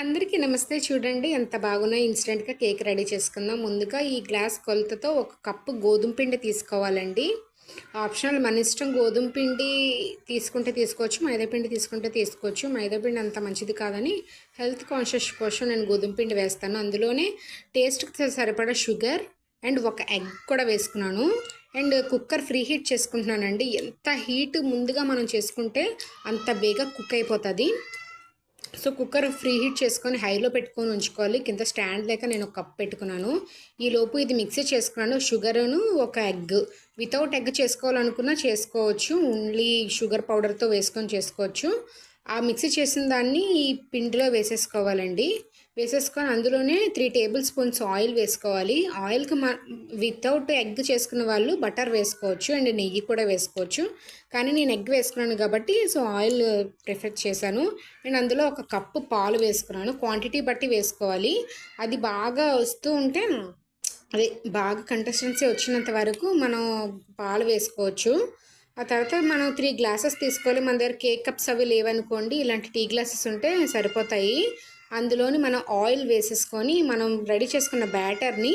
అందరికీ నమస్తే. చూడండి ఎంత బాగున్నాయి. ఇన్స్టెంట్‌గా కేక్ రెడీ చేసుకుందాం. ముందుగా ఈ గ్లాస్ కొలతతో ఒక కప్పు గోధుమ పిండి తీసుకోవాలండి. ఆప్షనల్ మన ఇష్టం. గోధుమ పిండి తీసుకుంటే తీసుకోవచ్చు, మైదా పిండి తీసుకుంటే తీసుకోవచ్చు. మైదా పిండి అంత మంచిది కాదని హెల్త్ కాన్షియస్ కోసం నేను గోధుమ పిండి వేస్తాను. అందులోనే టేస్ట్‌కి సరిపడా షుగర్ అండ్ ఒక ఎగ్ కూడా వేసుకున్నాను. అండ్ కుక్కర్ ఫ్రీ హీట్ చేసుకుంటున్నానండి. ఎంత హీట్ ముందుగా మనం చేసుకుంటే అంత బేగా కుక్ అయిపోతుంది. సో కుక్కర్ ఫ్రీ హీట్ చేసుకొని హైలో పెట్టుకొని ఉంచుకోవాలి. కింద స్టాండ్ లేక నేను ఒక కప్ పెట్టుకున్నాను. ఈలోపు ఇది మిక్సీ చేసుకున్నాను. షుగరును ఒక ఎగ్, వితౌట్ ఎగ్ చేసుకోవాలనుకున్నా చేసుకోవచ్చు, ఓన్లీ షుగర్ పౌడర్తో వేసుకొని చేసుకోవచ్చు. ఆ మిక్సీ చేసిన దాన్ని ఈ పిండిలో వేసేసుకోవాలండి. వేసేసుకొని అందులోనే 3 టేబుల్ స్పూన్స్ ఆయిల్ వేసుకోవాలి. ఆయిల్కి వితౌట్ ఎగ్ చేసుకున్న వాళ్ళు బటర్ వేసుకోవచ్చు అండ్ నెయ్యి కూడా వేసుకోవచ్చు. కానీ నేను ఎగ్ వేసుకున్నాను కాబట్టి సో ఆయిల్ ప్రిఫర్ చేశాను. అండ్ అందులో ఒక కప్పు పాలు వేసుకున్నాను. క్వాంటిటీ బట్టి వేసుకోవాలి. అది బాగా వస్తూ ఉంటే అదే బాగా కంటెస్టెన్సీ వచ్చినంత వరకు మనం పాలు వేసుకోవచ్చు. ఆ తర్వాత మనం 3 గ్లాసెస్ తీసుకోవాలి. మన దగ్గర కేక్ కప్స్ అవి లేవనుకోండి, ఇలాంటి టీ గ్లాసెస్ ఉంటే సరిపోతాయి. అందులోని మనం ఆయిల్ వేసేసుకొని మనం రెడీ చేసుకున్న బ్యాటర్ని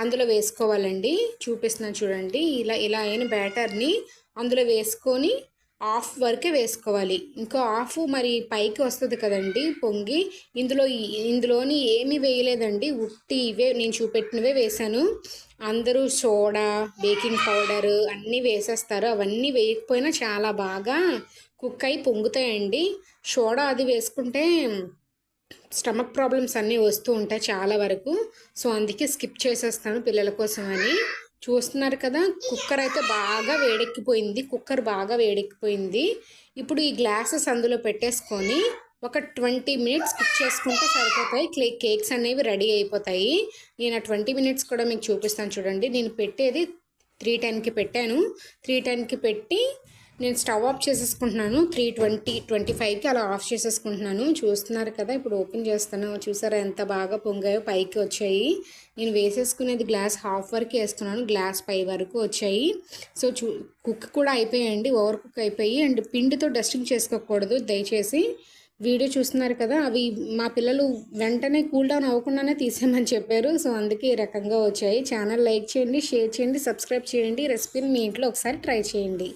అందులో వేసుకోవాలండి. చూపిస్తున్నాను చూడండి. ఇలా ఇలా అయిన బ్యాటర్ని అందులో వేసుకొని హాఫ్ వరకే వేసుకోవాలి. ఇంకో హాఫ్ మరి పైకి వస్తుంది కదండి పొంగి. ఇందులోని ఏమీ వేయలేదండి, ఉట్టి ఇవే నేను చూపెట్టినవే వేశాను. అందరూ సోడా, బేకింగ్ పౌడర్ అన్నీ వేసేస్తారు. అవన్నీ వేయకపోయినా చాలా బాగా కుక్ అయి పొంగుతాయండి. సోడా అది వేసుకుంటే స్టమక్ ప్రాబ్లమ్స్ అన్నీ వస్తూ ఉంటాయి చాలా వరకు. సో అందుకే స్కిప్ చేసేస్తాను పిల్లల కోసం అని. చూస్తున్నారు కదా, కుక్కర్ అయితే బాగా వేడెక్కిపోయింది. ఇప్పుడు ఈ గ్లాసెస్ అందులో పెట్టేసుకొని ఒక 20 మినిట్స్ కుక్ చేసుకుంటే సరిపోతాయి. కేక్స్ అనేవి రెడీ అయిపోతాయి. నేను ఆ 20 మినిట్స్ కూడా మీకు చూపిస్తాను చూడండి. నేను పెట్టేది 310కి పెట్టాను. 310కి పెట్టి నేను స్టవ్ ఆఫ్ చేసేసుకుంటున్నాను. 3:25కి అలా ఆఫ్ చేసేసుకుంటున్నాను. చూస్తున్నారు కదా, ఇప్పుడు ఓపెన్ చేస్తాను. చూసారా ఎంత బాగా పొంగాయో, పైకి వచ్చాయి. నేను వేసేసుకునేది గ్లాస్ హాఫ్ వరకు వేసుకున్నాను, గ్లాస్ పై వరకు వచ్చాయి. సో కుక్ కూడా అయిపోయాయండి, ఓవర్ కుక్ అయిపోయి. అండ్ పిండితో డస్టింగ్ చేసుకోకూడదు దయచేసి. వీడియో చూస్తున్నారు కదా, అవి మా పిల్లలు వెంటనే కూల్ డౌన్ అవ్వకుండానే తీసేయమని చెప్పారు. సో అందుకే ఈ రకంగా వచ్చాయి. ఛానల్ లైక్ చేయండి, షేర్ చేయండి, సబ్స్క్రైబ్ చేయండి. రెసిపీని మీ ఇంట్లో ఒకసారి ట్రై చేయండి.